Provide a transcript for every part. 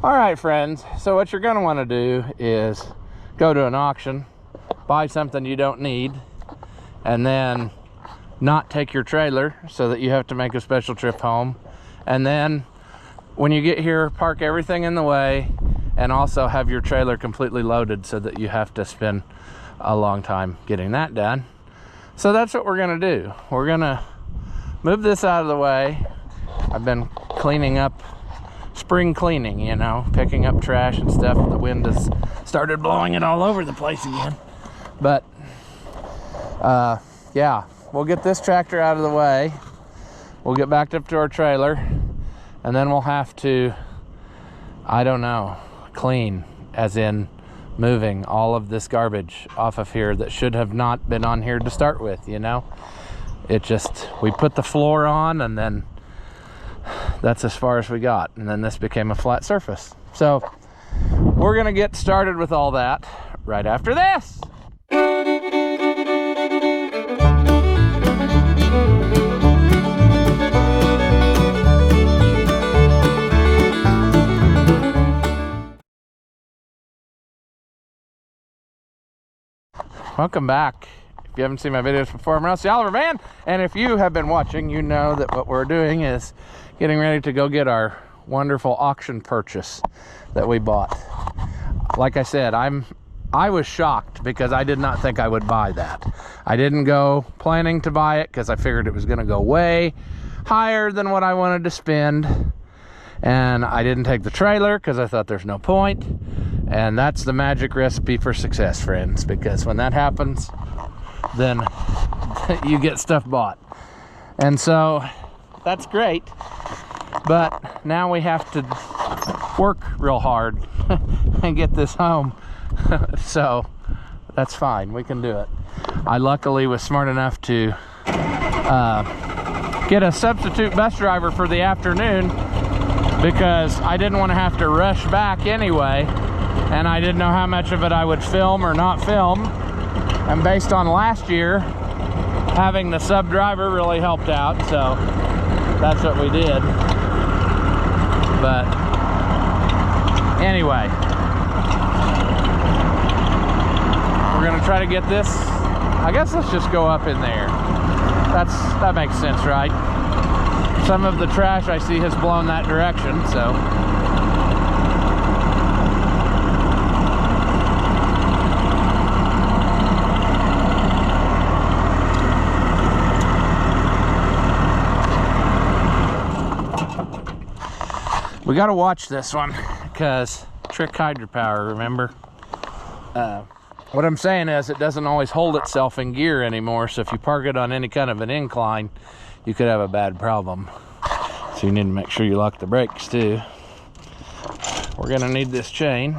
All right, friends, so what you're going to want to do is go to an auction, buy something you don't need, and then not take your trailer so that you have to make a special trip home. And then when you get here, park everything in the way and also have your trailer completely loaded so that you have to spend a long time getting that done. So that's what we're going to do. We're going to move this out of the way. I've been cleaning up, spring cleaning, you know, picking up trash and stuff. The wind has started blowing it all over the place again. But yeah, we'll get this tractor out of the way. We'll get backed up to our trailer, and then we'll have to, I don't know, clean, as in moving all of this garbage off of here that should have not been on here to start with, you know. It just, we put the floor on, and then that's as far as we got, and then this became a flat surface. So we're gonna get started with all that right after this. Welcome back. If you haven't seen my videos before, I'm Rusty Oliver Man, and if you have been watching, you know that what we're doing is getting ready to go get our wonderful auction purchase that we bought. Like I said, I was shocked because I did not think I would buy that. I didn't go planning to buy it because I figured it was going to go way higher than what I wanted to spend, and I didn't take the trailer because I thought there's no point. And that's the magic recipe for success, friends, because when that happens, then you get stuff bought. And so that's great, but now we have to work real hard and get this home. So that's fine, we can do it. I luckily was smart enough to get a substitute bus driver for the afternoon because I didn't want to have to rush back anyway, and I didn't know how much of it I would film or not film. And based on last year, having the sub driver really helped out, so that's what we did. But anyway, we're gonna try to get this. I guess let's just go up in there. That makes sense, right? Some of the trash I see has blown that direction, so. We got to watch this one because trick hydropower, remember? What I'm saying is it doesn't always hold itself in gear anymore, so if you park it on any kind of an incline, you could have a bad problem. So you need to make sure you lock the brakes too. We're going to need this chain.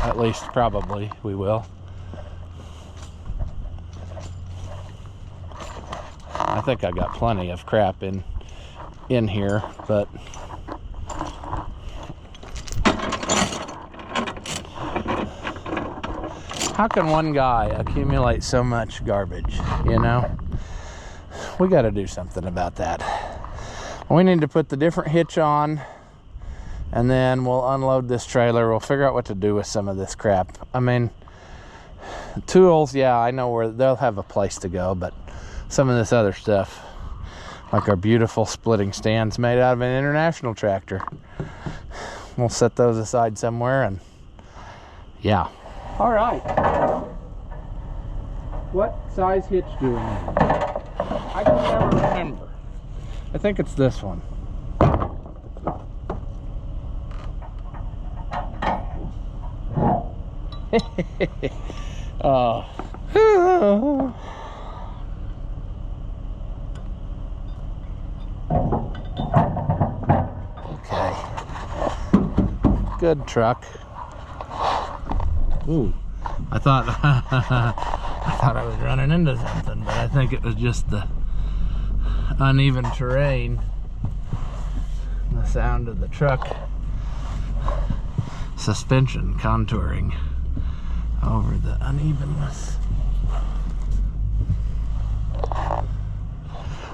At least probably we will. I think I got plenty of crap in here, but how can one guy accumulate so much garbage, you know? We got to do something about that. We need to put the different hitch on, and then we'll unload this trailer. We'll figure out what to do with some of this crap. I mean, tools, yeah, I know where they'll have a place to go, but some of this other stuff, like our beautiful splitting stands made out of an International tractor, we'll set those aside somewhere, and yeah. All right. What size hitch do we need? I can never remember. I think it's this one. Oh. Okay. Good truck. Ooh, I thought I was running into something, but I think it was just the uneven terrain, the sound of the truck suspension contouring over the unevenness.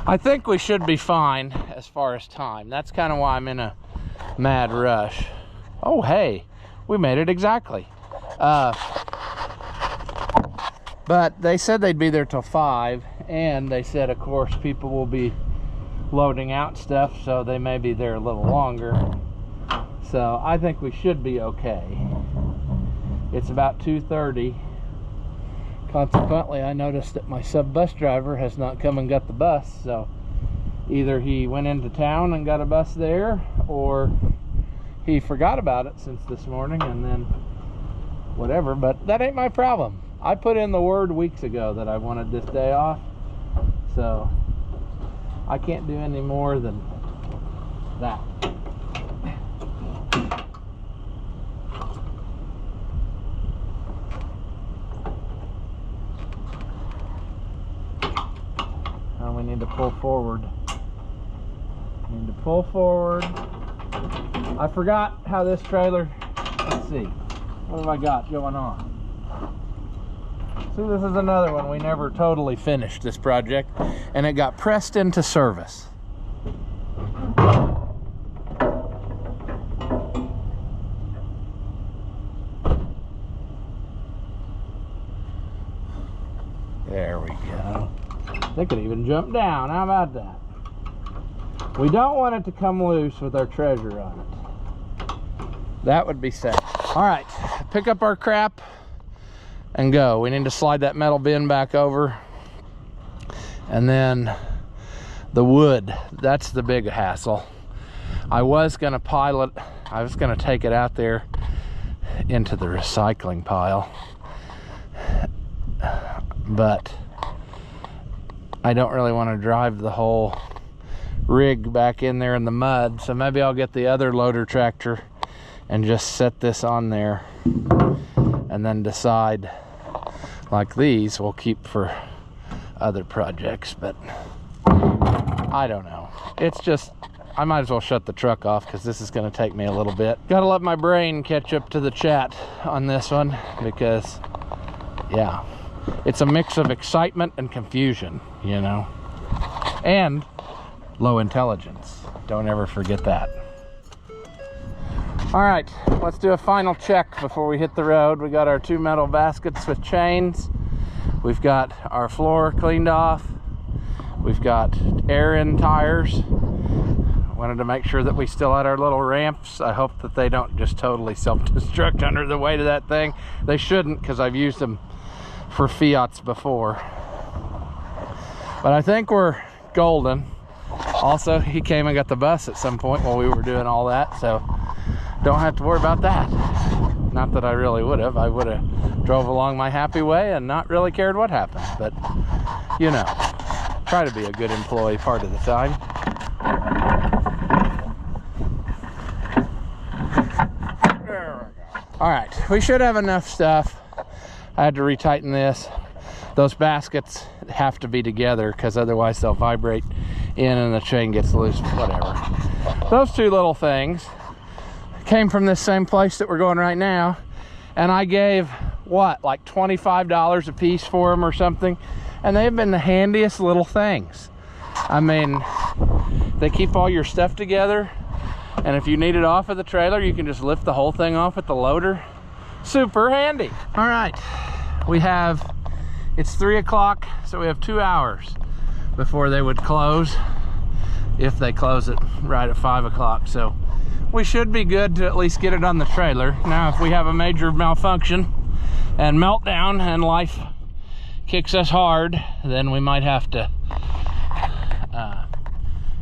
I think we should be fine as far as time. That's kind of why I'm in a mad rush. Oh, hey, we made it exactly. But they said they'd be there till 5, and they said, of course, people will be loading out stuff, so they may be there a little longer. So I think we should be okay. It's about 2:30. Consequently, I noticed that my sub-bus driver has not come and got the bus, so either he went into town and got a bus there, or he forgot about it since this morning, and then whatever. But that ain't my problem. I put in the word weeks ago that I wanted this day off, so I can't do any more than that. We need to pull forward. Need to pull forward. I forgot how this trailer, let's see, what have I got going on? See, this is another one. We never totally finished this project, and it got pressed into service. There we go. They could even jump down. How about that? We don't want it to come loose with our treasure on it. That would be safe. All right, pick up our crap and go. We need to slide that metal bin back over. And then the wood, that's the big hassle. I was gonna pile it, I was gonna take it out there into the recycling pile, but I don't really want to drive the whole rig back in there in the mud, so maybe I'll get the other loader tractor and just set this on there, and then decide, like these we'll keep for other projects. But I don't know, it's just, I might as well shut the truck off because this is going to take me a little bit. Gotta let my brain catch up to the chat on this one, because yeah, it's a mix of excitement and confusion, you know, and low intelligence. Don't ever forget that. All right, let's do a final check before we hit the road. We got our 2 metal baskets with chains. We've got our floor cleaned off. We've got air in tires. Wanted to make sure that we still had our little ramps. I hope that they don't just totally self-destruct under the weight of that thing. They shouldn't, because I've used them for Fiats before. But I think we're golden. Also, he came and got the bus at some point while we were doing all that, so don't have to worry about that. Not that I really would have. I would have drove along my happy way and not really cared what happened. But, you know, try to be a good employee part of the time. All right, we should have enough stuff. I had to retighten this. Those baskets have to be together because otherwise they'll vibrate in and the chain gets loose, whatever. Those 2 little things came from this same place that we're going right now, and I gave, what, like $25 a piece for them or something, and they've been the handiest little things. I mean, they keep all your stuff together, and if you need it off of the trailer, you can just lift the whole thing off with the loader. Super handy. All right, it's 3 o'clock, so we have 2 hours before they would close, if they close it right at 5 o'clock. So we should be good to at least get it on the trailer. Now, if we have a major malfunction and meltdown and life kicks us hard, then we might have to,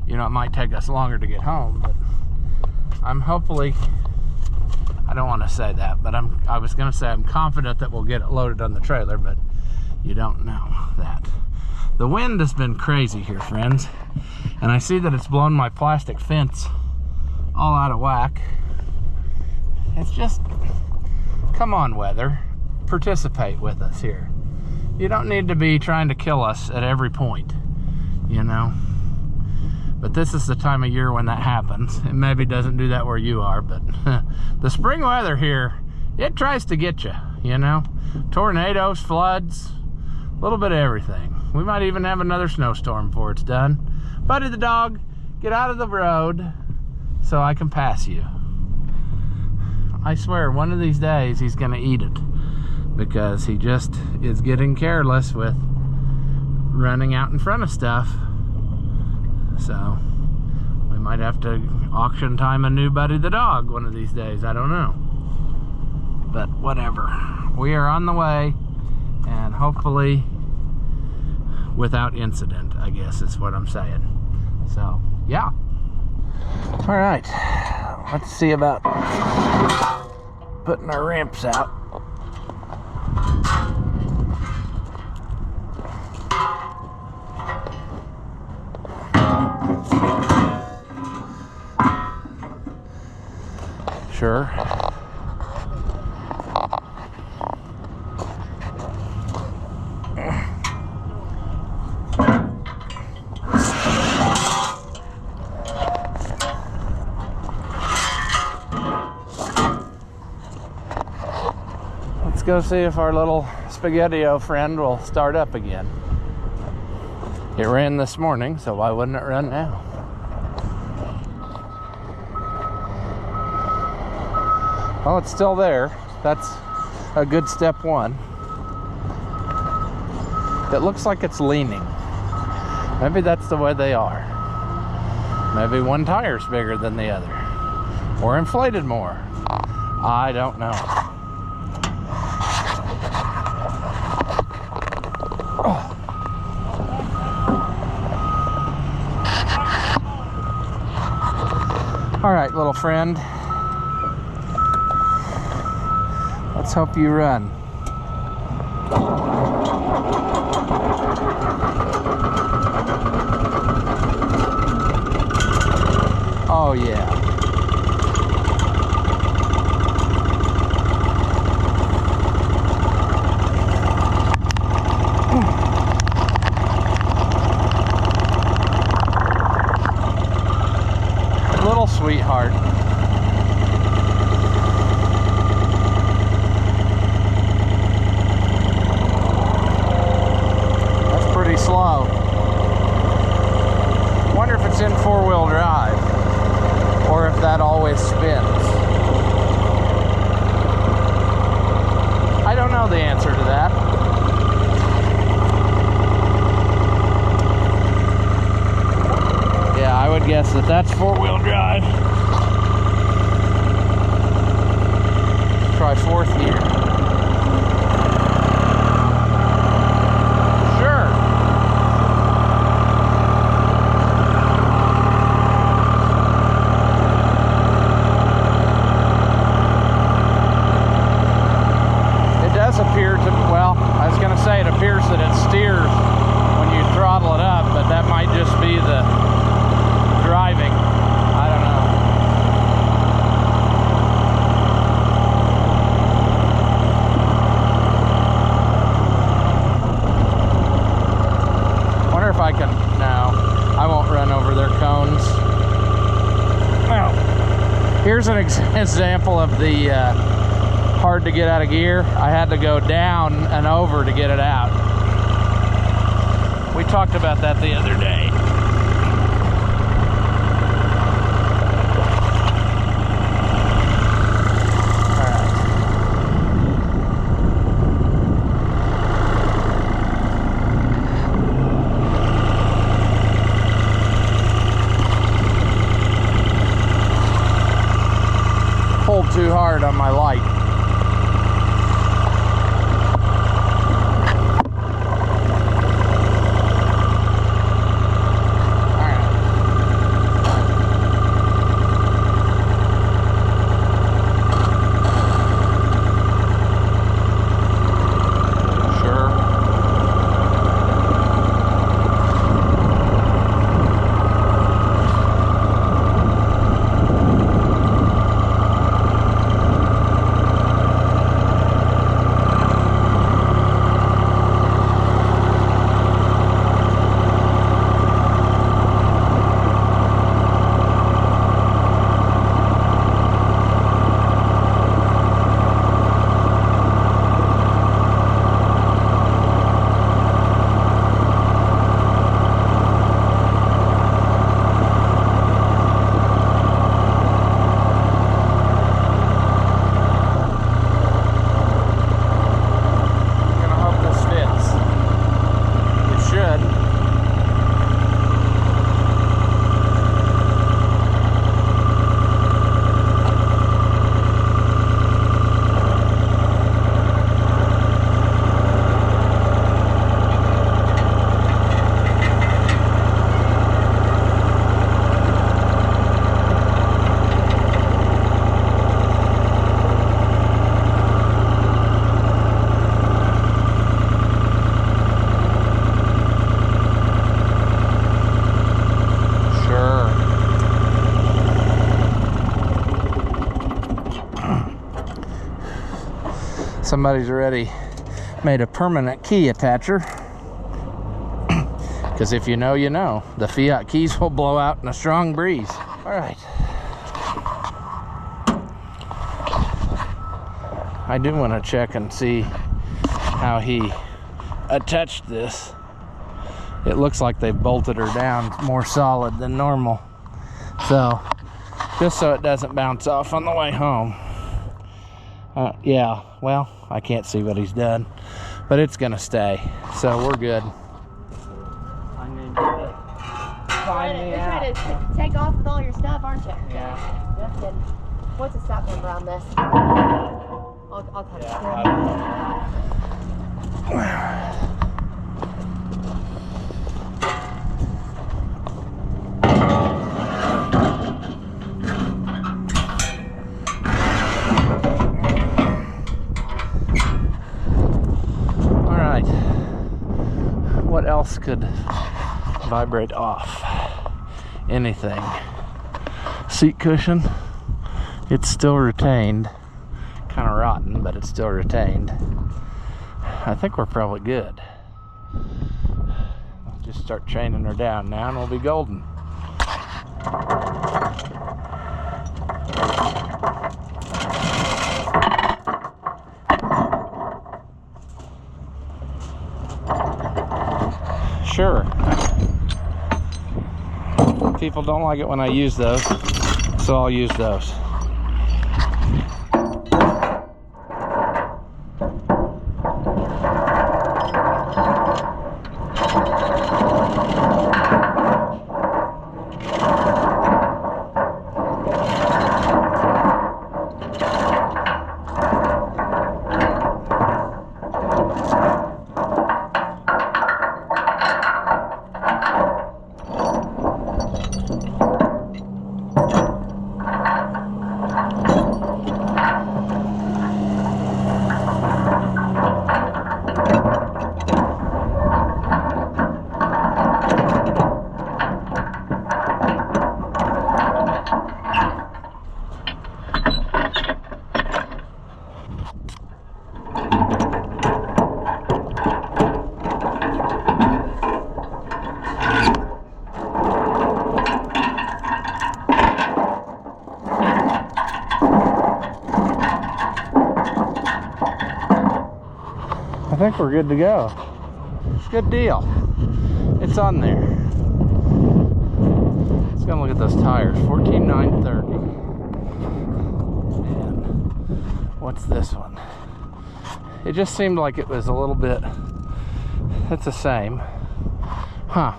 you know, it might take us longer to get home. But I'm hopefully, I don't want to say that, but I was going to say I'm confident that we'll get it loaded on the trailer, but you don't know that. The wind has been crazy here, friends, and I see that it's blown my plastic fence all out of whack. It's just, come on, weather, participate with us here. You don't need to be trying to kill us at every point, you know. But this is the time of year when that happens. It maybe doesn't do that where you are, but the spring weather here, it tries to get you, you know. Tornadoes, floods, a little bit of everything. We might even have another snowstorm before it's done. Buddy the dog, get out of the road. so I can pass you. I swear, one of these days he's gonna eat it, because he just is getting careless with running out in front of stuff. So we might have to auction time a new Buddy the dog one of these days. I don't know, but whatever. We are on the way, and hopefully without incident, I guess is what I'm saying. So yeah. All right, let's see about putting our ramps out. Sure. Let's go see if our little Spaghetti-O friend will start up again. It ran this morning, so why wouldn't it run now? Well, it's still there. That's a good step one. It looks like it's leaning. Maybe that's the way they are. Maybe one tire's bigger than the other, or inflated more. I don't know. Oh. All right, little friend. Let's hope you run. Oh yeah. Little sweetheart. Slow. Wonder if it's in four-wheel drive, or if that always spins. I don't know the answer to that. Yeah, I would guess that that's four-wheel drive. Try fourth gear. Appear to, well, I was going to say it appears that it steers when you throttle it up, but that might just be the driving. I don't know. Wonder if I can, no, I won't run over their cones. Well, here's an example of the hard to get out of gear. I had to go down and over to get it out. We talked about that the other day. Pulled too hard on my light. Somebody's already made a permanent key attacher. Because if you know, you know. The Fiat keys will blow out in a strong breeze. All right. I do want to check and see how he attached this. It looks like they bolted her down more solid than normal. So, just so it doesn't bounce off on the way home. Yeah, well, I can't see what he's done, but it's gonna stay, so we're good. You're trying to take off with all your stuff, aren't you? Yeah. Just kidding. What's the stop number on this? I'll touch it. What else could vibrate off? Anything. Seat cushion, it's still retained. Kind of rotten, but it's still retained. I think we're probably good. I'll just start chaining her down now and we'll be golden. Sure. People don't like it when I use those, so I'll use those. I think we're good to go. Good deal. It's on there. Let's go look at those tires. 14,930. And what's this one? It just seemed like it was a little bit. It's the same. Huh.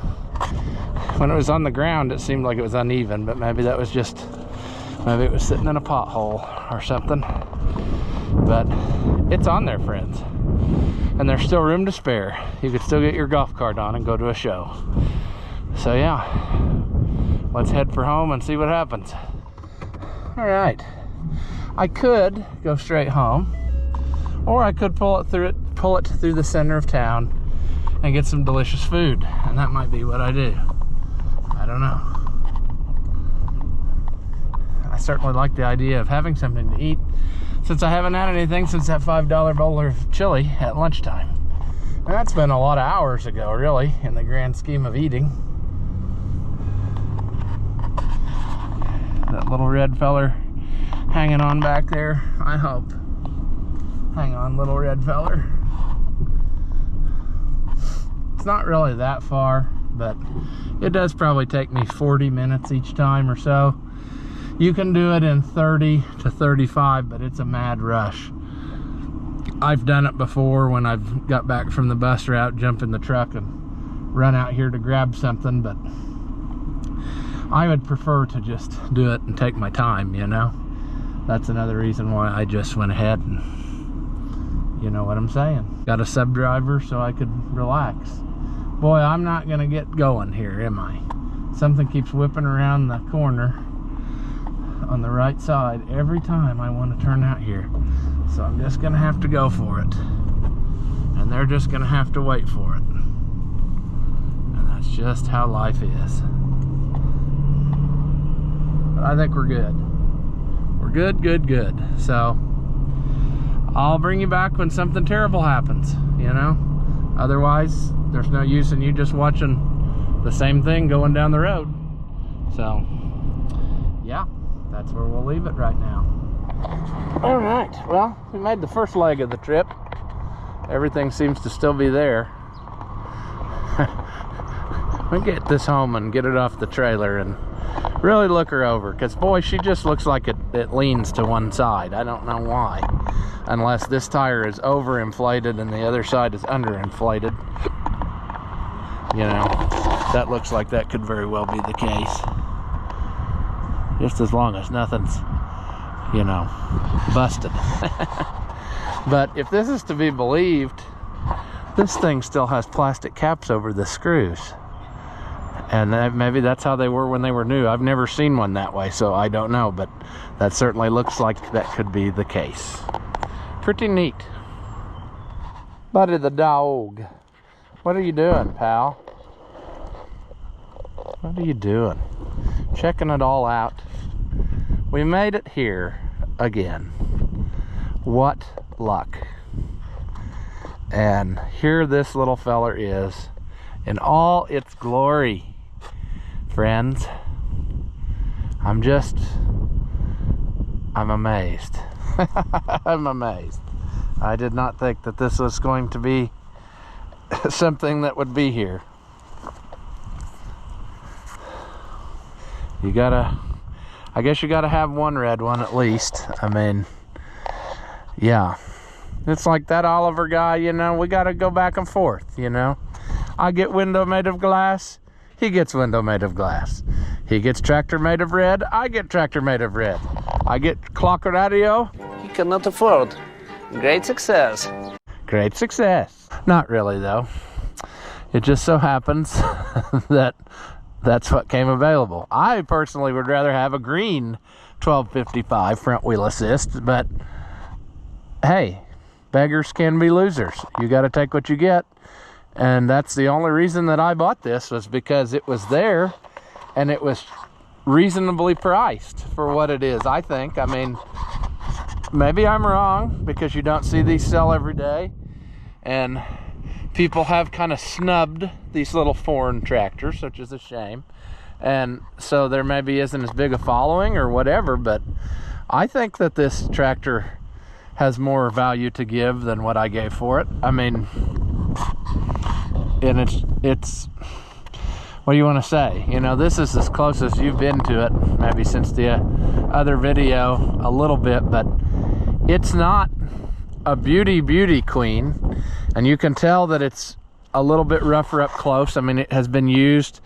When it was on the ground, it seemed like it was uneven, but maybe that was just, maybe it was sitting in a pothole or something. But it's on there, friends. And there's still room to spare. You could still get your golf cart on and go to a show. So yeah, let's head for home and see what happens. All right, I could go straight home, or I could pull it through the center of town and get some delicious food, and that might be what I do. I don't know. I certainly like the idea of having something to eat, since I haven't had anything since that $5 bowl of chili at lunchtime. And that's been a lot of hours ago, really, in the grand scheme of eating. That little red feller hanging on back there, I hope. Hang on, little red feller. It's not really that far, but it does probably take me 40 minutes each time or so. You can do it in 30 to 35, but it's a mad rush. I've done it before when I've got back from the bus route, jump in the truck and run out here to grab something, but I would prefer to just do it and take my time, you know? That's another reason why I just went ahead and, you know what I'm saying. Got a sub driver so I could relax. Boy, I'm not gonna get going here, am I? Something keeps whipping around the corner on the right side every time I want to turn out here, so I'm just gonna have to go for it, and they're just gonna have to wait for it, and that's just how life is. But I think we're good. We're good. So I'll bring you back when something terrible happens, you know? Otherwise, there's no use in you just watching the same thing going down the road. So, yeah, that's where we'll leave it right now. All right, well, we made the first leg of the trip. Everything seems to still be there. We'll get this home and get it off the trailer and really look her over, because boy, she just looks like it leans to one side. I don't know why, unless this tire is overinflated and the other side is underinflated. You know, that looks like that could very well be the case, just as long as nothing's, you know, busted. But if this is to be believed, this thing still has plastic caps over the screws. And maybe that's how they were when they were new. I've never seen one that way, so I don't know. But that certainly looks like that could be the case. Pretty neat. Buddy the dog. What are you doing, pal? What are you doing? Checking it all out. We made it here again. What luck. And here this little feller is in all its glory. Friends, I'm amazed. I'm amazed. I did not think that this was going to be something that would be here. I guess you gotta have one red one at least. I mean, yeah. It's like that Oliver guy, you know, we gotta go back and forth, you know. I get window made of glass, he gets window made of glass. He gets tractor made of red, I get tractor made of red. I get clock radio. He cannot afford. Great success. Great success. Not really though. It just so happens that that's what came available. I personally would rather have a green 1255 front wheel assist, but hey, beggars can be losers. You got to take what you get. And that's the only reason that I bought this, was because it was there and it was reasonably priced for what it is, I think. I mean, maybe I'm wrong, because you don't see these sell every day. And people have kind of snubbed these little foreign tractors, which is a shame. And so there maybe isn't as big a following or whatever, but I think that this tractor has more value to give than what I gave for it. I mean, and it's what do you want to say? You know, this is as close as you've been to it, maybe since the other video a little bit, but it's not a beauty queen, and you can tell that it's a little bit rougher up close. I mean, it has been used.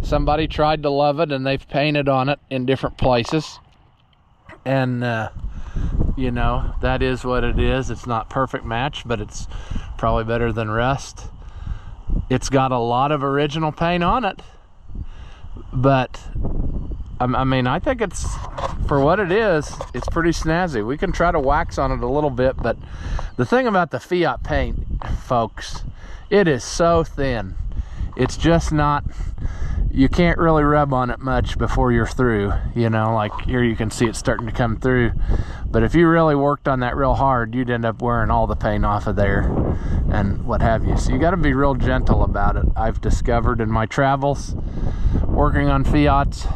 Somebody tried to love it and they've painted on it in different places, and you know, that is what it is. It's not perfect match, but it's probably better than rust. It's got a lot of original paint on it, but I mean, I think it's, for what it is, it's pretty snazzy. We can try to wax on it a little bit, but the thing about the Fiat paint, folks, it is so thin. It's just not, you can't really rub on it much before you're through, you know, like here you can see it starting to come through. But if you really worked on that real hard, you'd end up wearing all the paint off of there and what have you. So you got to be real gentle about it. I've discovered in my travels working on Fiats.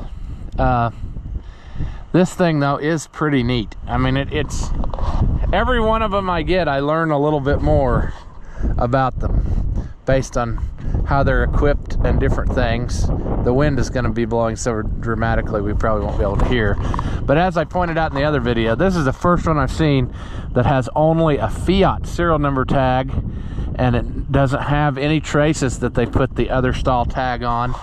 This thing though is pretty neat. I mean, it's every one of them I get, I learn a little bit more about them based on how they're equipped and different things. The wind is going to be blowing so dramatically we probably won't be able to hear. But as I pointed out in the other video, this is the first one I've seen that has only a Fiat serial number tag, and it doesn't have any traces that they put the other style tag on.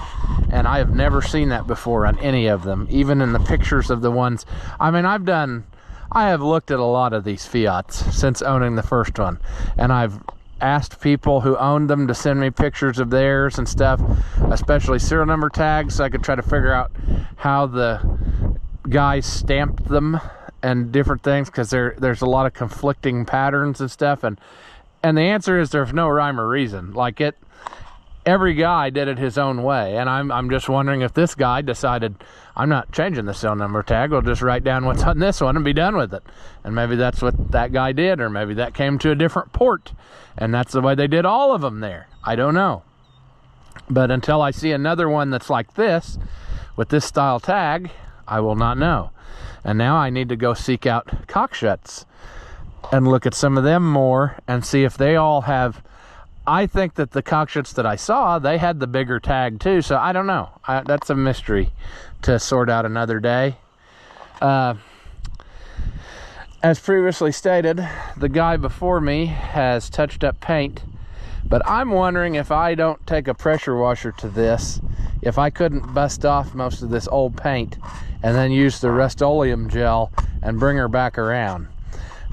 And I have never seen that before on any of them, even in the pictures of the ones. I mean, I have looked at a lot of these Fiats since owning the first one, and I've asked people who owned them to send me pictures of theirs and stuff, especially serial number tags, so I could try to figure out how the guys stamped them and different things, because there's a lot of conflicting patterns and stuff, and the answer is there's no rhyme or reason. Like every guy did it his own way. And I'm just wondering if this guy decided, I'm not changing the serial number tag, I'll just write down what's on this one and be done with it. And maybe that's what that guy did, or maybe that came to a different port and that's the way they did all of them there. I don't know. But until I see another one that's like this, with this style tag, I will not know. And now I need to go seek out Cockshutts and look at some of them more and see if they all have. I think that the Cockshutts that I saw, they had the bigger tag too, so I don't know. That's a mystery to sort out another day. As previously stated, the guy before me has touched up paint, but I'm wondering if I don't take a pressure washer to this, if I couldn't bust off most of this old paint and then use the Rust-Oleum gel and bring her back around.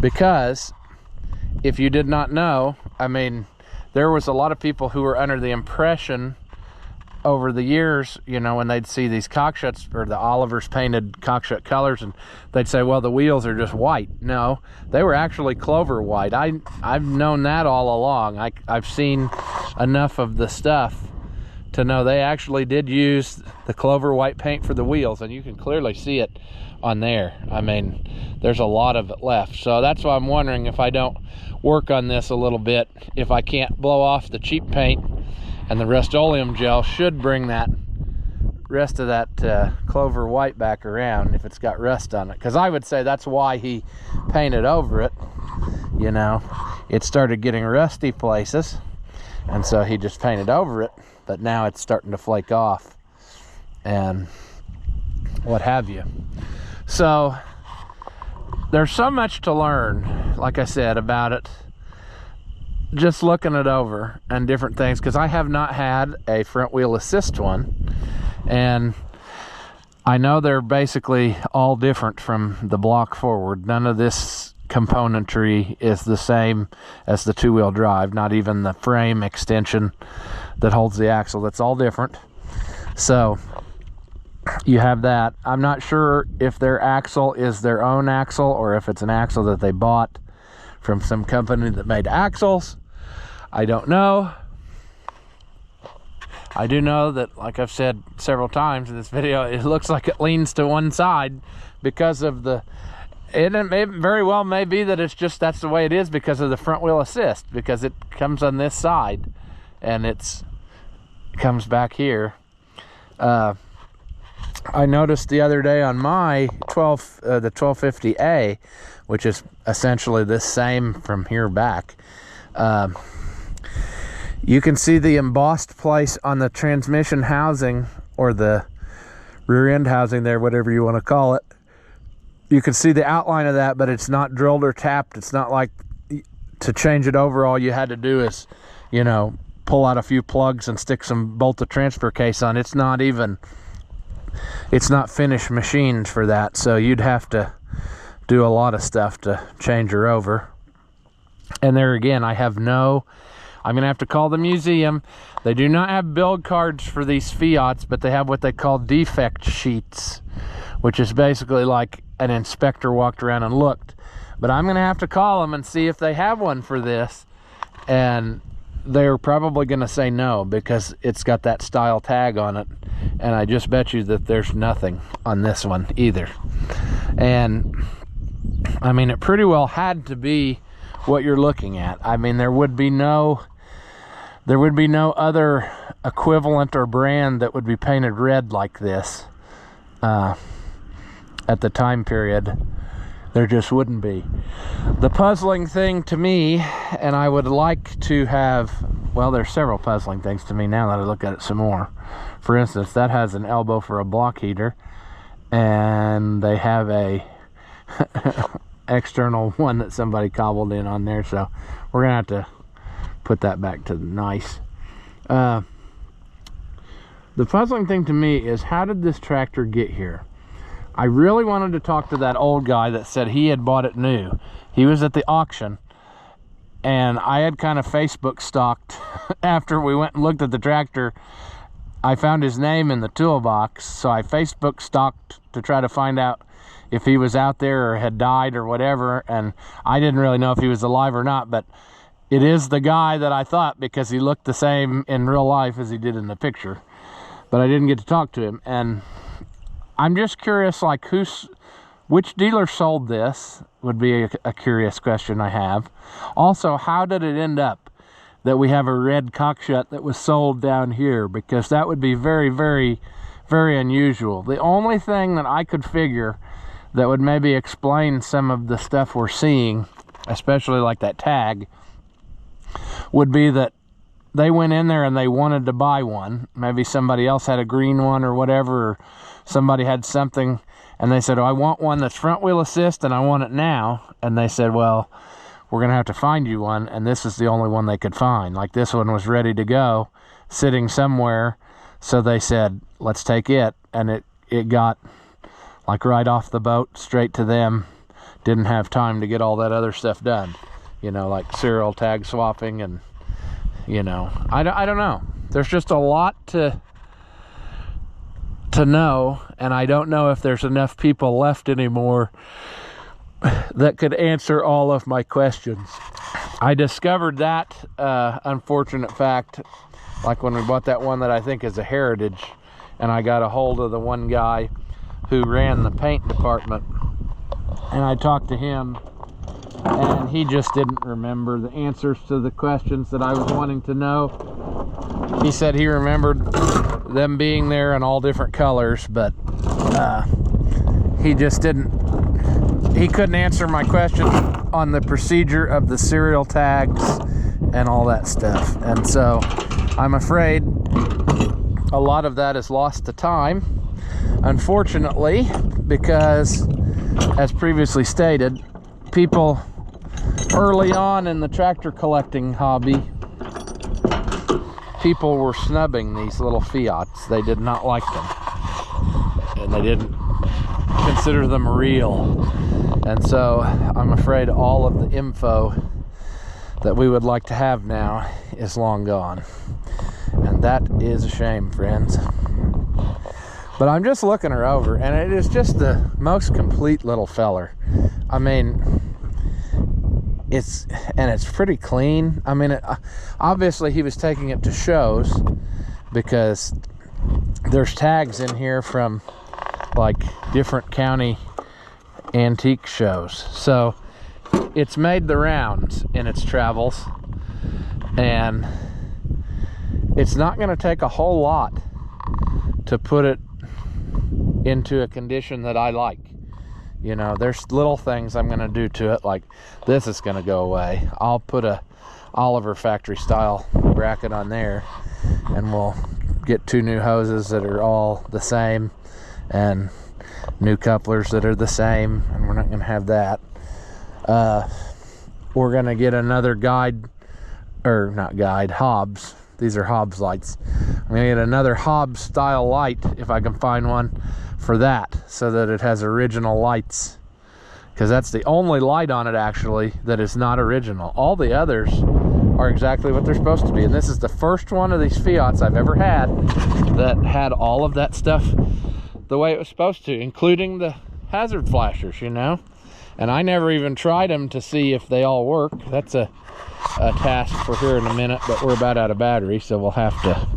Because if you did not know, I mean, there was a lot of people who were under the impression over the years, you know, when they'd see these Cockshutts or the Olivers painted Cockshutt colors, and they'd say, well, the wheels are just white. No, they were actually clover white. I've known that all along. I've seen enough of the stuff to know they actually did use the clover white paint for the wheels, and you can clearly see it on there. I mean, there's a lot of it left. So that's why I'm wondering if I don't work on this a little bit, if I can't blow off the cheap paint, and the Rust-Oleum gel should bring that rest of that clover white back around if it's got rust on it. Because I would say that's why he painted over it. You know, it started getting rusty places, and so he just painted over it, but now it's starting to flake off and what have you. So there's so much to learn, like I said, about it, just looking it over and different things, because I have not had a front wheel assist one, and I know they're basically all different from the block forward. None of this componentry is the same as the two-wheel drive, not even the frame extension that holds the axle. That's all different. So you have that. I'm not sure if their axle is their own axle or if it's an axle that they bought from some company that made axles. I don't know. I do know that, like I've said several times in this video, it looks like it leans to one side because of the, it may very well may be that it's just, that's the way it is because of the front wheel assist, because it comes on this side and it comes back here. I noticed the other day on my the 1250A, which is essentially the same from here back, you can see the embossed place on the transmission housing, or the rear end housing there, whatever you want to call it. You can see the outline of that, but it's not drilled or tapped. It's not like to change it over, all you had to do is, you know, pull out a few plugs and stick some bolt to transfer case on. It's not even, it's not finished machined for that, so you'd have to do a lot of stuff to change her over. And there again, I have no, I'm gonna have to call the museum. They do not have build cards for these Fiats, but they have what they call defect sheets, which is basically like an inspector walked around and looked. But I'm gonna have to call them and see if they have one for this, and they're probably gonna say no because it's got that style tag on it, and I just bet you that there's nothing on this one either. And I mean, it pretty well had to be what you're looking at. I mean, there would be no other equivalent or brand that would be painted red like this at the time period. There just wouldn't be. The puzzling thing to me, and I would like to have, well, there's several puzzling things to me now that I look at it some more. For instance, that has an elbow for a block heater, and they have a external one that somebody cobbled in on there, so we're gonna have to put that back to nice. The puzzling thing to me is, how did this tractor get here? I really wanted to talk to that old guy that said he had bought it new. He was at the auction, and I had kind of Facebook stalked after we went and looked at the tractor. I found his name in the toolbox, so I Facebook stalked to try to find out if he was out there or had died or whatever, and I didn't really know if he was alive or not. But it is the guy that I thought, because he looked the same in real life as he did in the picture. But I didn't get to talk to him. And I'm just curious, like, which dealer sold this would be a curious question I have. Also, how did it end up that we have a red Cockshutt that was sold down here? Because that would be very, very, very unusual. The only thing that I could figure that would maybe explain some of the stuff we're seeing, especially like that tag, would be that they went in there and they wanted to buy one. Maybe somebody else had a green one or whatever, or somebody had something, and they said, oh, I want one that's front wheel assist and I want it now. And they said, well, we're gonna have to find you one, and this is the only one they could find. Like, this one was ready to go, sitting somewhere, so they said, let's take it. And it got like right off the boat straight to them. Didn't have time to get all that other stuff done, you know, like serial tag swapping, and you know, I don't know. There's just a lot to know, and I don't know if there's enough people left anymore that could answer all of my questions. I discovered that unfortunate fact, like when we bought that one that I think is a Heritage, and I got a hold of the one guy who ran the paint department, and I talked to him, and he just didn't remember the answers to the questions that I was wanting to know. He said he remembered them being there in all different colors, but he just he couldn't answer my questions on the procedure of the serial tags and all that stuff. And so I'm afraid a lot of that is lost to time, unfortunately, because, as previously stated, people early on in the tractor collecting hobby, people were snubbing these little Fiats. They did not like them, and they didn't consider them real. And so I'm afraid all of the info that we would like to have now is long gone, and that is a shame, friends. But I'm just looking her over, and it is just the most complete little feller. I mean, it's pretty clean. I mean, obviously he was taking it to shows, because there's tags in here from like different county antique shows. So it's made the rounds in its travels, and it's not going to take a whole lot to put it into a condition that I like. You know, there's little things I'm going to do to it, like this is going to go away. I'll put a Oliver factory style bracket on there, and we'll get 2 new hoses that are all the same, and new couplers that are the same, and we're not going to have that. We're going to get another Hobbs. These are Hobbs lights. I'm going to get another Hobbs style light, if I can find one, for that, so that it has original lights, because that's the only light on it actually that is not original. All the others are exactly what they're supposed to be, and this is the first one of these Fiats I've ever had that had all of that stuff the way it was supposed to, including the hazard flashers, you know. And I never even tried them to see if they all work. That's a task for here in a minute, but we're about out of battery, so we'll have to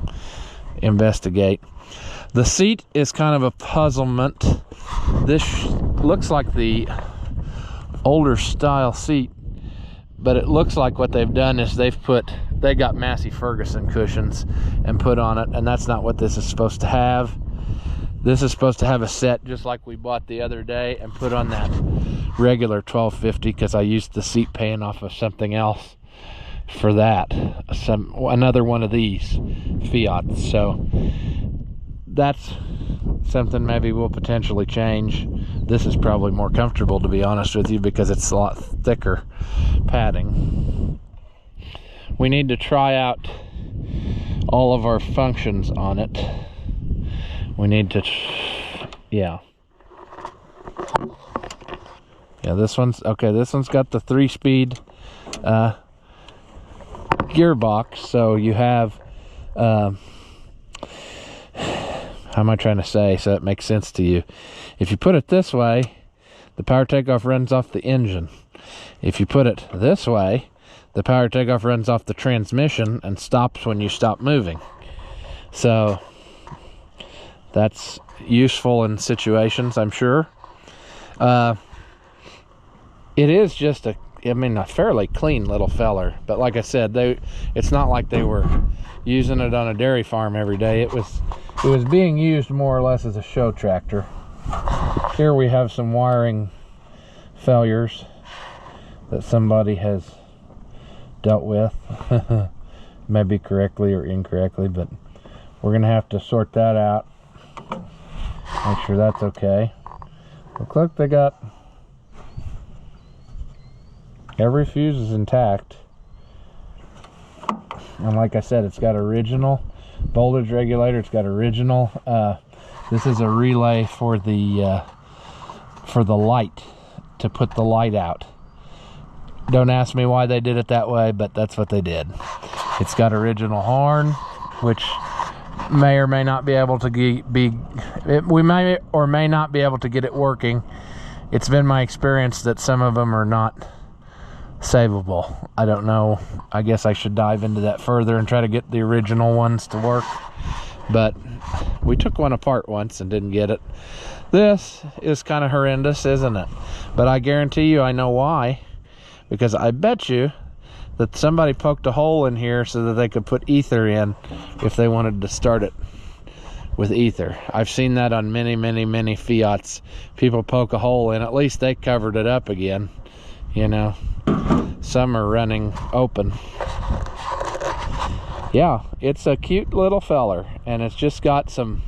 investigate. The seat is kind of a puzzlement. This looks like the older style seat, but it looks like what they've done is they got Massey Ferguson cushions and put on it, and that's not what this is supposed to have. This is supposed to have a set just like we bought the other day and put on that regular 1250, because I used the seat pan off of something else for that, another one of these Fiats. So that's something maybe we'll potentially change. This is probably more comfortable, to be honest with you, because it's a lot thicker padding. We need to try out all of our functions on it. We need to, yeah, this one's okay. This one's got the 3-speed gearbox, so you have how am I trying to say so it makes sense to you? If you put it this way, the power takeoff runs off the engine. If you put it this way, the power takeoff runs off the transmission and stops when you stop moving. So that's useful in situations, I'm sure. It is just a fairly clean little feller, but like I said, it's not like they were using it on a dairy farm every day. It was being used more or less as a show tractor. Here we have some wiring failures that somebody has dealt with, maybe correctly or incorrectly, but we're gonna have to sort that out, make sure that's okay. Looks like they got every fuse is intact, and like I said, it's got original voltage regulator. It's got original. This is a relay for the light, to put the light out. Don't ask me why they did it that way, but that's what they did. It's got original horn, which may or may not be able to we may or may not be able to get it working. It's been my experience that some of them are not savable. I don't know. I guess I should dive into that further and try to get the original ones to work. But we took one apart once and didn't get it. This is kind of horrendous, isn't it? But I guarantee you I know why. Because I bet you that somebody poked a hole in here so that they could put ether in if they wanted to start it with ether. I've seen that on many, many, many Fiats. People poke a hole in, at least they covered it up again. You know, some are running open. Yeah, it's a cute little feller, and it's just got some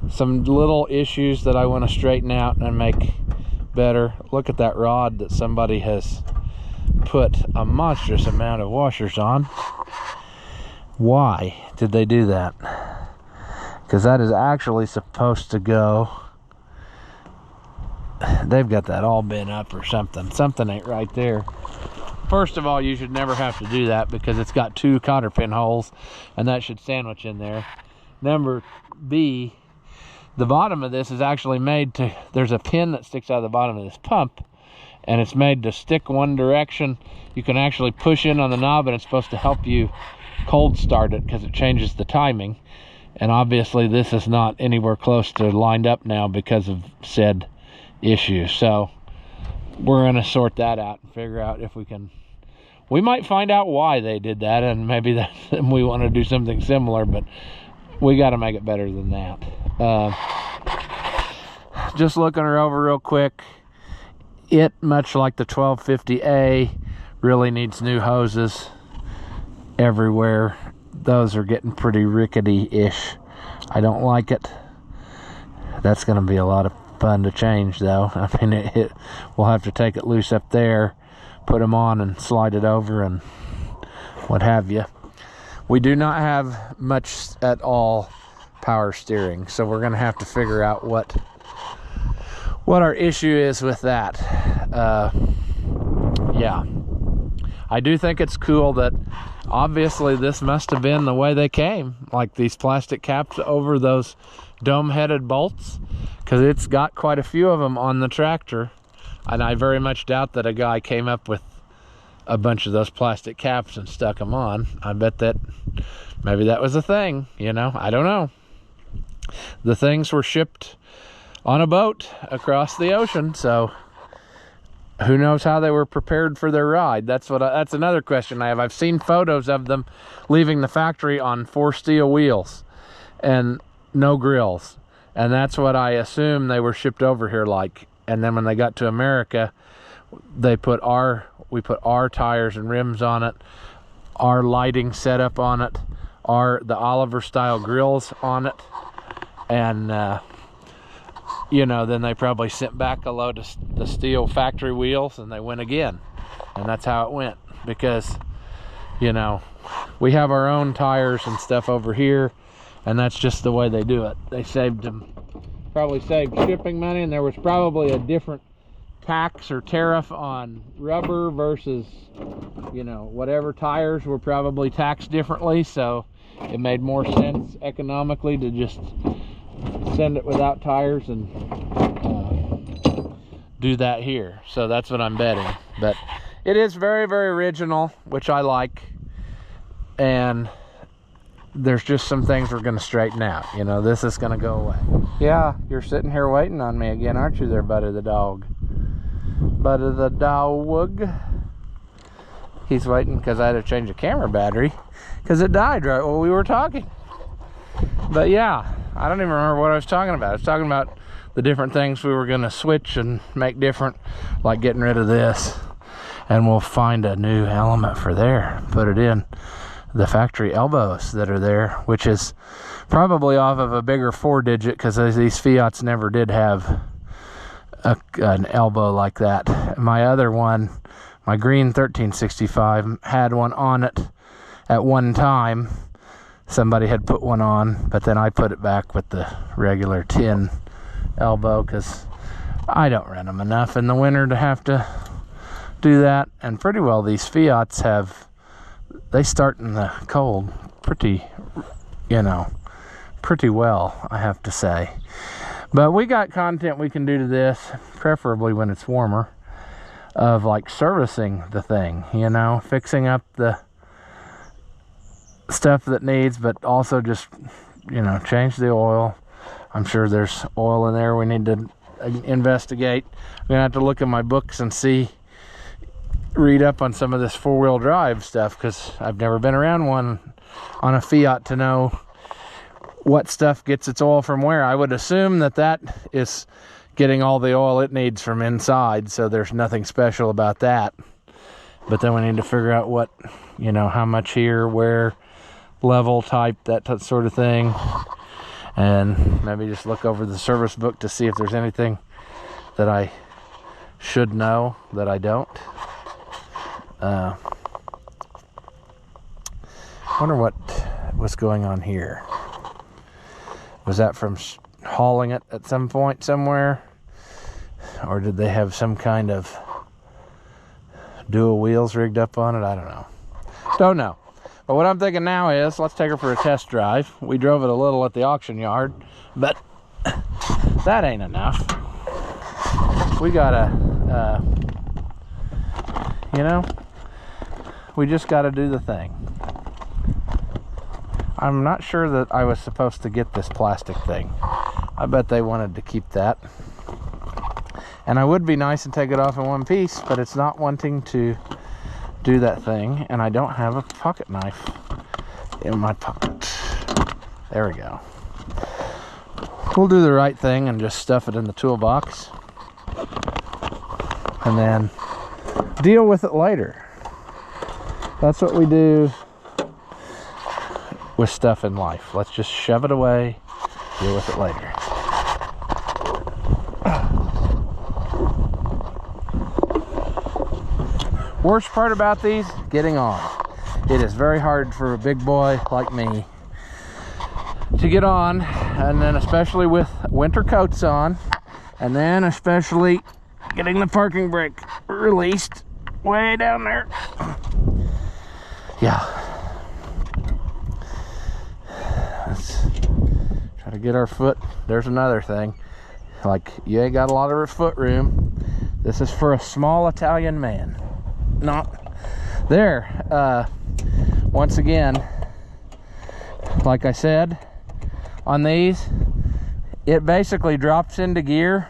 little issues that I want to straighten out and make better. Look at that rod that somebody has put a monstrous amount of washers on. Why did they do that? Because that is actually supposed to go, they've got that all bent up or something. Something ain't right there. First of all, you should never have to do that because it's got 2 cotter pin holes, and that should sandwich in there. Number B, the bottom of this is actually made to, there's a pin that sticks out of the bottom of this pump, and it's made to stick one direction. You can actually push in on the knob, and it's supposed to help you cold start it because it changes the timing. And obviously this is not anywhere close to lined up now because of said issue. So we're going to sort that out and figure out if we can. We might find out why they did that, and maybe that we want to do something similar, but we got to make it better than that. Just looking her over real quick, it, much like the 1250A, really needs new hoses everywhere. Those are getting pretty rickety-ish. I don't like it. That's going to be a lot of fun to change, though. I mean, we'll have to take it loose up there, put them on and slide it over and what have you. We do not have much at all power steering, so we're going to have to figure out what our issue is with that. Yeah, I do think it's cool that obviously this must have been the way they came, like these plastic caps over those dome-headed bolts, because it's got quite a few of them on the tractor, and I very much doubt that a guy came up with a bunch of those plastic caps and stuck them on. I bet that maybe that was a thing, you know. I don't know. The things were shipped on a boat across the ocean, so who knows how they were prepared for their ride. That's another question I have. I've seen photos of them leaving the factory on 4 steel wheels and no grills, and that's what I assume they were shipped over here like. And then when they got to America, we put our tires and rims on it, our lighting setup on it, the Oliver style grills on it, and you know, then they probably sent back a load of the steel factory wheels, and they went again. And that's how it went, because, you know, we have our own tires and stuff over here, and that's just the way they do it. They probably saved shipping money, and there was probably a different tax or tariff on rubber versus, you know, whatever tires were probably taxed differently, so it made more sense economically to just send it without tires and do that here. So that's what I'm betting. But It is very, very original, which I like. And there's just some things we're going to straighten out. You know, this is going to go away. Yeah, you're sitting here waiting on me again, aren't you there, Buddy the dog? Buddy the dog. He's waiting because I had to change the camera battery because it died right while we were talking. But yeah, I don't even remember what I was talking about. I was talking about the different things we were going to switch and make different, like getting rid of this. And we'll find a new element for there, put it in the factory elbows that are there, which is probably off of a bigger 4-digit because these Fiats never did have an elbow like that. My other one, my green 1365, had one on it at one time. Somebody had put one on, but then I put it back with the regular tin elbow because I don't run them enough in the winter to have to do that. And pretty well these Fiats they start in the cold pretty, you know, pretty well, I have to say. But we got content we can do to this, preferably when it's warmer, of like servicing the thing, you know, fixing up the stuff that needs, but also just, you know, change the oil. I'm sure there's oil in there we need to investigate. I'm gonna have to look in my books and read up on some of this 4-wheel drive stuff, because I've never been around one on a Fiat to know what stuff gets its oil from where. I would assume that is getting all the oil it needs from inside, so there's nothing special about that. But then we need to figure out what, you know, how much here, where, level, type, that sort of thing. And maybe just look over the service book to see if there's anything that I should know that I don't. Wonder what was going on here. Was that from hauling it at some point somewhere? Or did they have some kind of dual wheels rigged up on it? I don't know. Don't know. But what I'm thinking now is, let's take her for a test drive. We drove it a little at the auction yard, but that ain't enough. We gotta, you know, we just gotta do the thing. I'm not sure that I was supposed to get this plastic thing. I bet they wanted to keep that. And I would be nice and take it off in one piece, but it's not wanting to do that thing, and I don't have a pocket knife in my pocket. There we go. We'll do the right thing and just stuff it in the toolbox, and then deal with it later. That's what we do with stuff in life. Let's just shove it away, deal with it later. Worst part about these, getting on. It is very hard for a big boy like me to get on, and then especially with winter coats on, and then especially getting the parking brake released way down there. Yeah. Let's try to get our foot. There's another thing. Like, you ain't got a lot of foot room. This is for a small Italian man. Not there. Once again, like I said, on these, it basically drops into gear.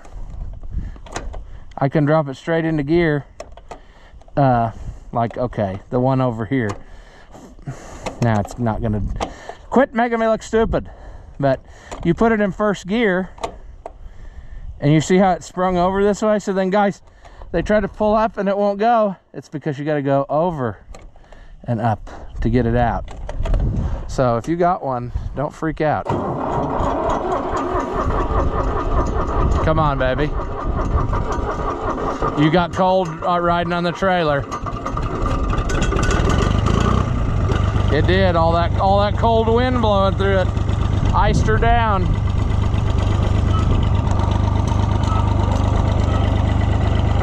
I can drop it straight into gear. Like, okay, the one over here. Now it's not gonna quit making me look stupid, but you put it in first gear and you see how it sprung over this way. So then guys, they try to pull up and it won't go. It's because you got to go over and up to get it out. So if you got one, don't freak out. Come on, baby. You got cold riding on the trailer. It did. All that cold wind blowing through it iced her down.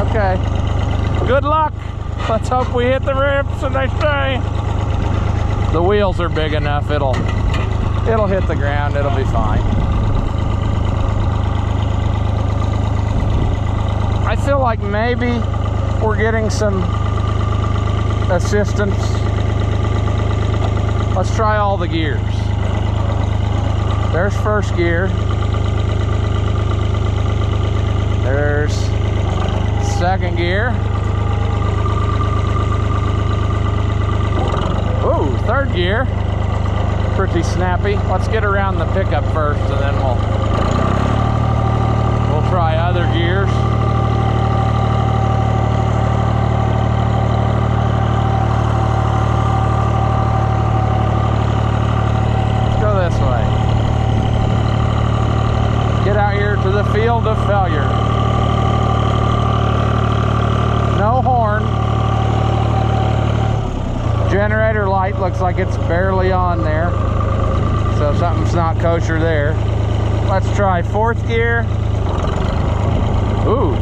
Okay. Good luck. Let's hope we hit the ramps and they stay. The wheels are big enough. It'll hit the ground. It'll be fine. I feel like maybe we're getting some assistance. Let's try all the gears. There's first gear. There's second gear. Ooh, third gear. Pretty snappy. Let's get around the pickup first, and then we'll try other gears. Let's go this way. Get out here to the field of failure. No horn. Generator light looks like it's barely on there, so something's not kosher there. Let's try fourth gear. Ooh.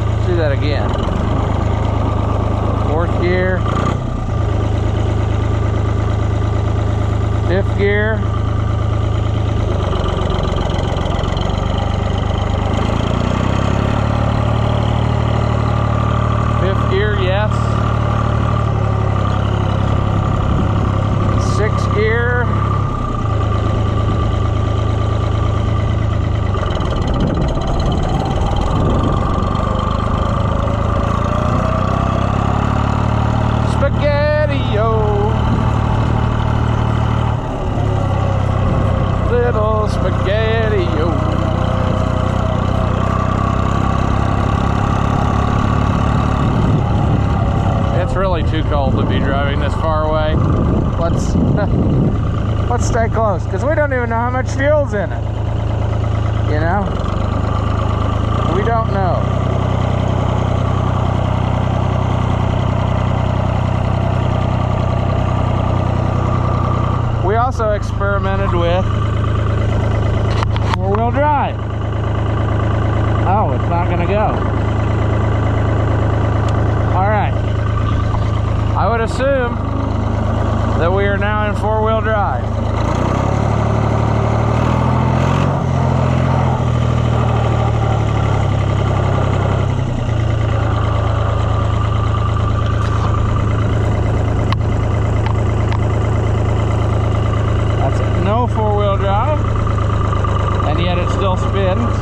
Let's do that again. Fourth gear. Fifth gear. Fifth gear, yes. Sixth gear. Spaghetti-o. Little spaghetti-o. It's really too cold to be driving this far away. Let's stay close, because we don't even know how much fuel's in it. You know? We don't know. We also experimented with four-wheel drive. Oh, it's not gonna go. All right. I would assume that we are now in four-wheel drive. That's no four-wheel drive, and yet it still spins.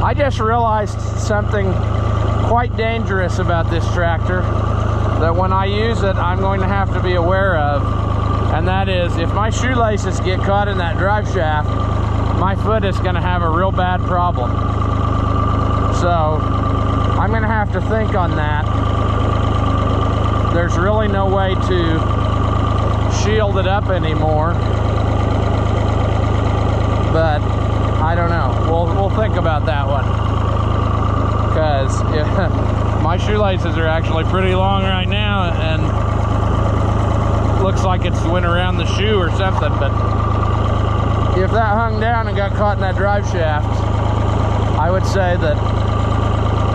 I just realized something quite dangerous about this tractor that when I use it I'm going to have to be aware of, and that is if my shoelaces get caught in that drive shaft, my foot is going to have a real bad problem. So I'm going to have to think on that. There's really no way to shield it up anymore, but I don't know. We'll think about that one, because my shoelaces are actually pretty long right now, and looks like it's went around the shoe or something. But if that hung down and got caught in that drive shaft, I would say that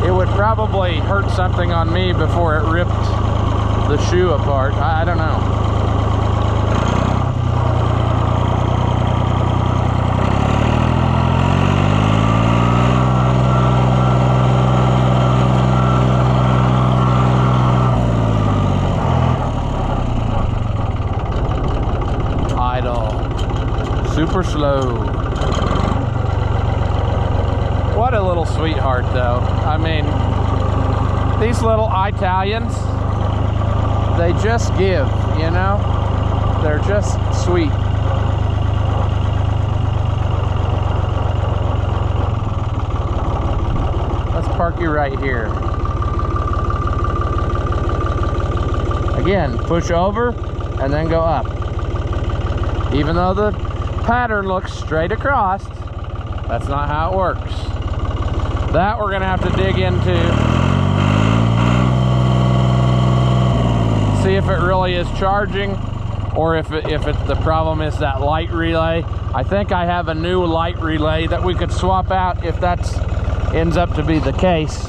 it would probably hurt something on me before it ripped the shoe apart. I don't know. Super slow. What a little sweetheart, though. I mean, these little Italians, they just give, you know? They're just sweet. Let's park you right here. Again, push over and then go up. Even though the pattern looks straight across, that's not how it works. That we're gonna have to dig into, see if it really is charging, or if the problem is that light relay. I think I have a new light relay that we could swap out if that ends up to be the case.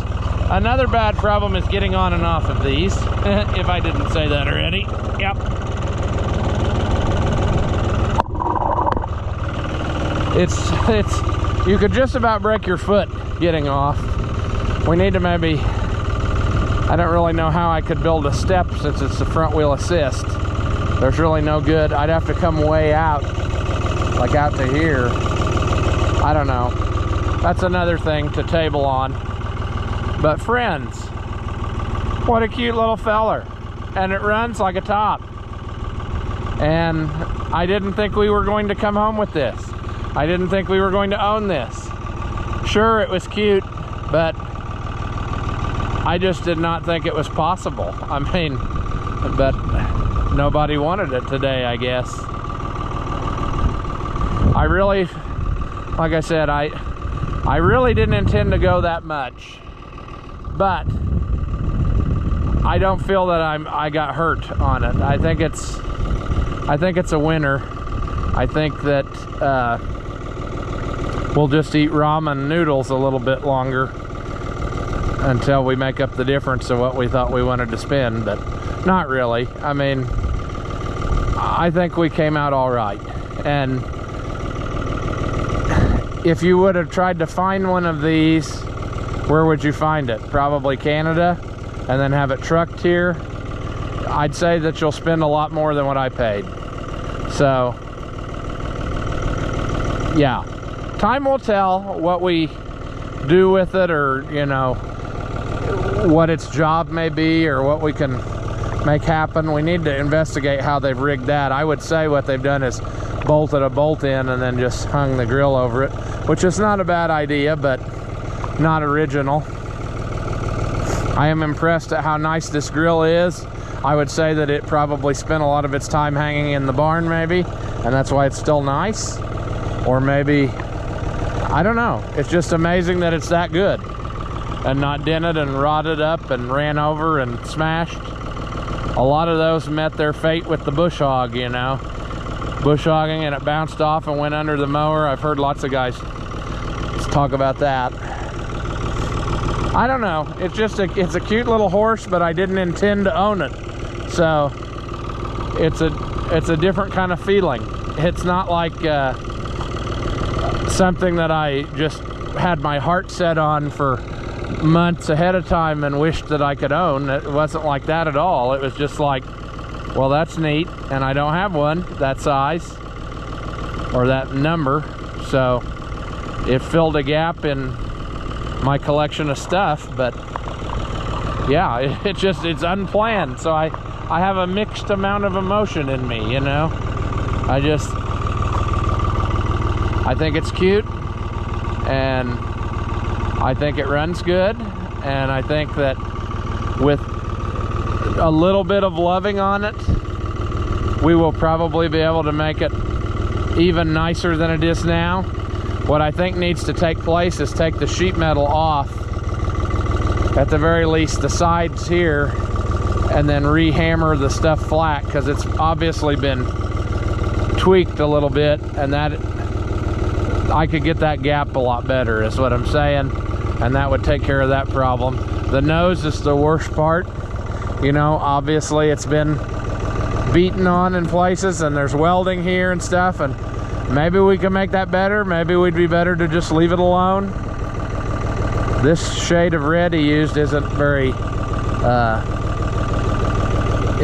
Another bad problem is getting on and off of these, if I didn't say that already. Yep. It's you could just about break your foot getting off. we need to maybe, I don't really know how I could build a step since it's the front wheel assist. There's really no good. I'd have to come way out, like out to here. I don't know. That's another thing to table on. But friends, what a cute little feller. And it runs like a top. And I didn't think we were going to come home with this. I didn't think we were going to own this. Sure, it was cute, but I just did not think it was possible. I mean, but nobody wanted it today, I guess. I really, like I said, I really didn't intend to go that much, but I don't feel that I got hurt on it. I think it's a winner. I think that we'll just eat ramen noodles a little bit longer until we make up the difference of what we thought we wanted to spend, but not really. I mean, I think we came out all right. And if you would have tried to find one of these, where would you find it? Probably Canada, and then have it trucked here. I'd say that you'll spend a lot more than what I paid. So yeah, time will tell what we do with it, or you know, what its job may be, or what we can make happen. We need to investigate how they've rigged that. I would say what they've done is bolted a bolt in and then just hung the grill over it, which is not a bad idea, but not original. I am impressed at how nice this grill is. I would say that it probably spent a lot of its time hanging in the barn maybe, and that's why it's still nice. Or maybe, I don't know. It's just amazing that it's that good and not dented and rotted up and ran over and smashed. A lot of those met their fate with the bush hog, you know. Bush hogging, and it bounced off and went under the mower. I've heard lots of guys talk about that. I don't know. It's just it's a cute little horse, but I didn't intend to own it. So it's a different kind of feeling. It's not like something that I just had my heart set on for months ahead of time and wished that I could own. It wasn't like that at all. It was just like, well, that's neat, and I don't have one that size or that number, so it filled a gap in my collection of stuff. But yeah, it's unplanned, so I have a mixed amount of emotion in me, you know. I think it's cute, and I think it runs good, and I think that with a little bit of loving on it, we will probably be able to make it even nicer than it is now. What I think needs to take place is take the sheet metal off, at the very least the sides here, and then re-hammer the stuff flat, because it's obviously been tweaked a little bit, and that I could get that gap a lot better is what I'm saying, and that would take care of that problem. The nose is the worst part. You know, obviously it's been beaten on in places, and there's welding here and stuff, and maybe we can make that better. Maybe we'd be better to just leave it alone. This shade of red he used isn't very,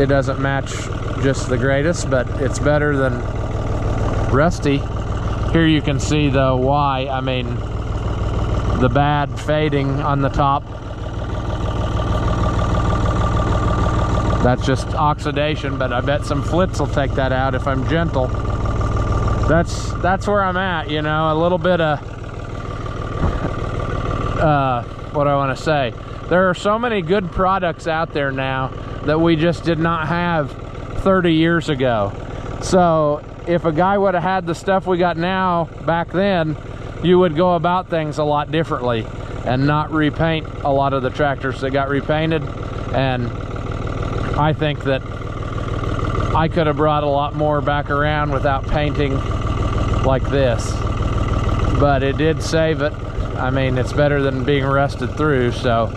it doesn't match just the greatest, but it's better than rusty. Here you can see though why. I mean, the bad fading on the top. That's just oxidation, but I bet some flits will take that out if I'm gentle. That's where I'm at, you know, a little bit of, what do I want to say? There are so many good products out there now that we just did not have 30 years ago. So if a guy would have had the stuff we got now back then, you would go about things a lot differently and not repaint a lot of the tractors that got repainted. And I think that I could have brought a lot more back around without painting like this, but it did save it. I mean, it's better than being rusted through, so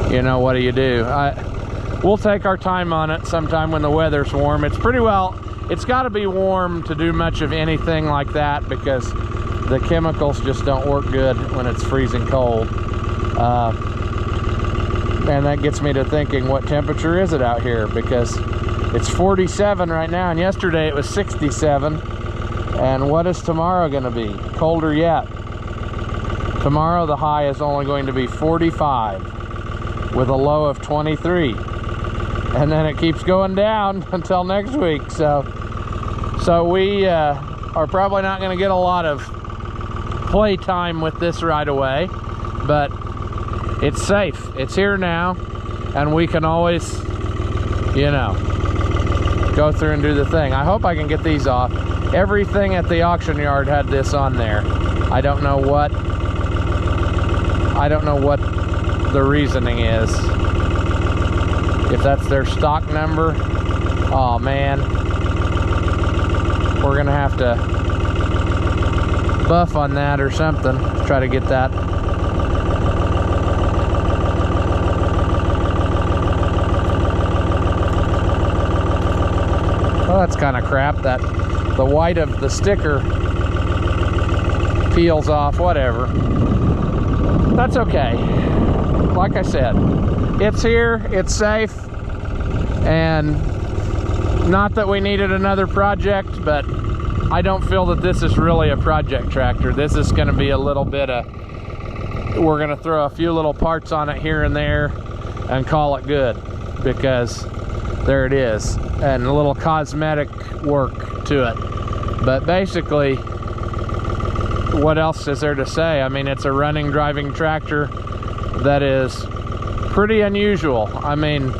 you know, what do you do? We'll take our time on it sometime when the weather's warm. It's pretty well, it's got to be warm to do much of anything like that, because the chemicals just don't work good when it's freezing cold. And that gets me to thinking, what temperature is it out here? Because it's 47 right now, and yesterday it was 67. And what is tomorrow going to be? Colder yet. Tomorrow the high is only going to be 45 with a low of 23. And then it keeps going down until next week. So we are probably not going to get a lot of play time with this right away, but it's safe. It's here now, and we can always, you know, go through and do the thing. I hope I can get these off. Everything at the auction yard had this on there. I don't know what the reasoning is. If that's their stock number, oh man, we're gonna have to buff on that or something to try to get that. Well, that's kind of crap that the white of the sticker peels off, whatever. That's okay. Like I said, it's here, it's safe, and not that we needed another project, but I don't feel that this is really a project tractor. This is going to be a little bit of, we're going to throw a few little parts on it here and there and call it good, because there it is, and a little cosmetic work to it. But basically, what else is there to say? I mean, it's a running, driving tractor that is pretty unusual. I mean,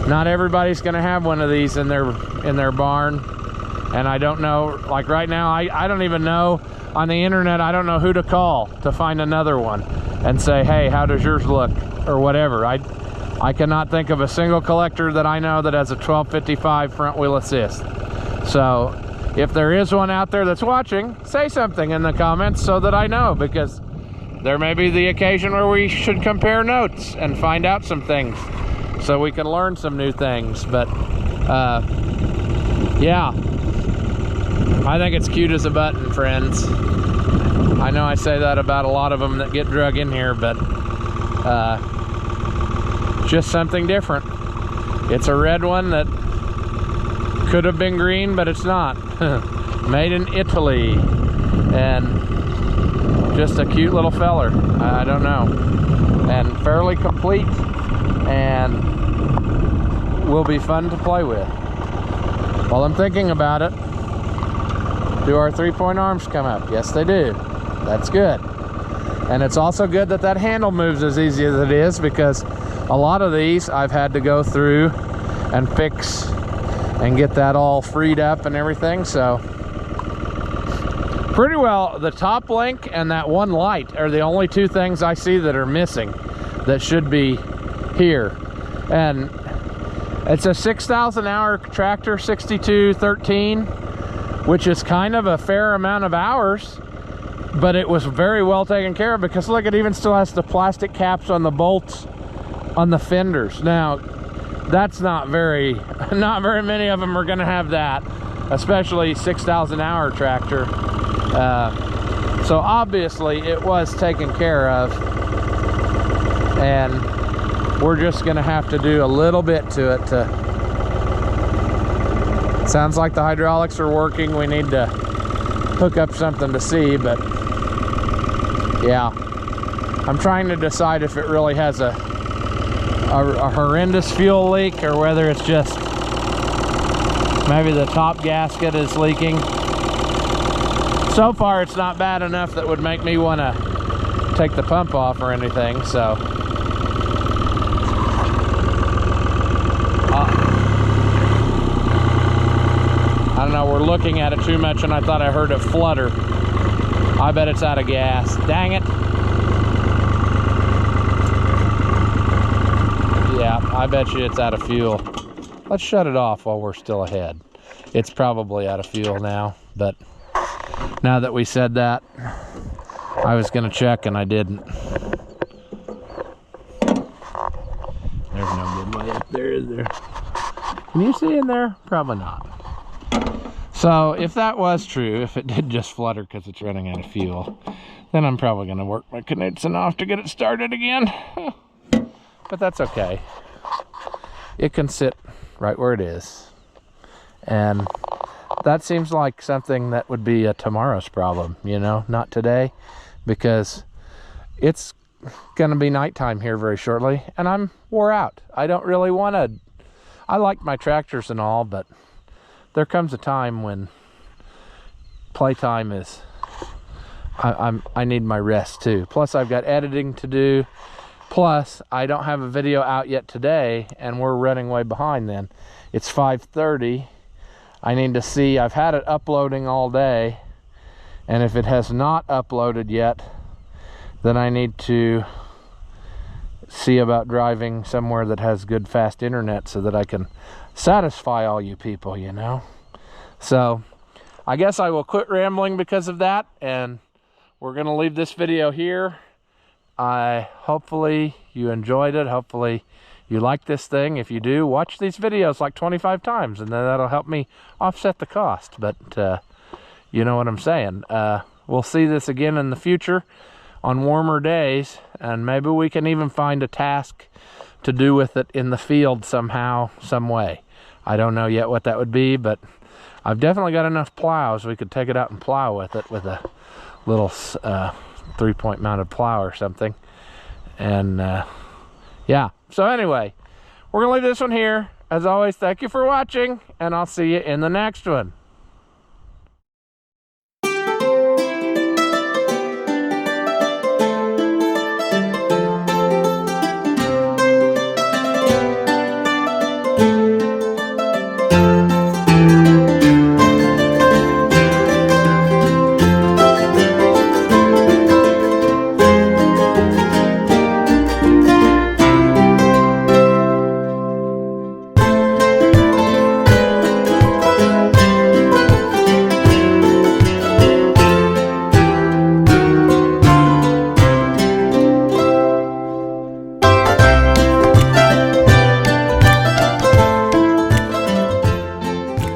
not everybody's going to have one of these in their barn, and I don't know, like right now, I don't even know on the internet, I don't know who to call to find another one and say, hey, how does yours look, or whatever. I cannot think of a single collector that I know that has a 1255 front wheel assist. So if there is one out there that's watching, say something in the comments so that I know, because there may be the occasion where we should compare notes and find out some things so we can learn some new things. But yeah, I think it's cute as a button, friends. I know I say that about a lot of them that get drug in here, but just something different. It's a red one that could have been green, but it's not. Made in Italy, and just a cute little feller. I don't know, and fairly complete, and will be fun to play with. While I'm thinking about it, do our 3-point arms come up? Yes, they do. That's good. And it's also good that that handle moves as easy as it is, because a lot of these I've had to go through and fix and get that all freed up and everything. So pretty well, the top link and that one light are the only two things I see that are missing that should be here. And it's a 6,000 hour tractor, 6213, which is kind of a fair amount of hours, but it was very well taken care of, because look, it even still has the plastic caps on the bolts on the fenders. Now that's not very many of them are going to have that, especially 6,000 hour tractor. So obviously it was taken care of, and we're just going to have to do a little bit to it. Sounds like the hydraulics are working. We need to hook up something to see, but yeah, I'm trying to decide if it really has a horrendous fuel leak, or whether it's just maybe the top gasket is leaking. So far it's not bad enough that would make me want to take the pump off or anything. So I don't know, we're looking at it too much and I thought I heard it flutter. I bet it's out of gas. Dang it. Yeah, I bet you it's out of fuel. Let's shut it off while we're still ahead. It's probably out of fuel now, but now that we said that, I was gonna check and I didn't. There's no good way up there, is there? Can you see in there? Probably not. So if that was true, if it did just flutter because it's running out of fuel, then I'm probably going to work my Knudsen off to get it started again. But that's okay. It can sit right where it is. And that seems like something that would be a tomorrow's problem, you know, not today, because it's going to be nighttime here very shortly, and I'm wore out. I don't really want to, I like my tractors and all, but there comes a time when playtime is, I need my rest too. Plus I've got editing to do. Plus I don't have a video out yet today, and we're running way behind then. It's 5:30. I need to see, I've had it uploading all day, and if it has not uploaded yet, then I need to see about driving somewhere that has good fast internet so that I can satisfy all you people, you know. So I guess I will quit rambling because of that, and we're gonna leave this video here. Hopefully you enjoyed it. Hopefully you like this thing. If you do, watch these videos like 25 times, and then that'll help me offset the cost. But you know what I'm saying. We'll see this again in the future on warmer days, and maybe we can even find a task to do with it in the field somehow, some way. I don't know yet what that would be, but I've definitely got enough plows. We could take it out and plow with it with a little 3-point mounted plow or something. And yeah, so anyway, we're gonna leave this one here. As always, thank you for watching, and I'll see you in the next one.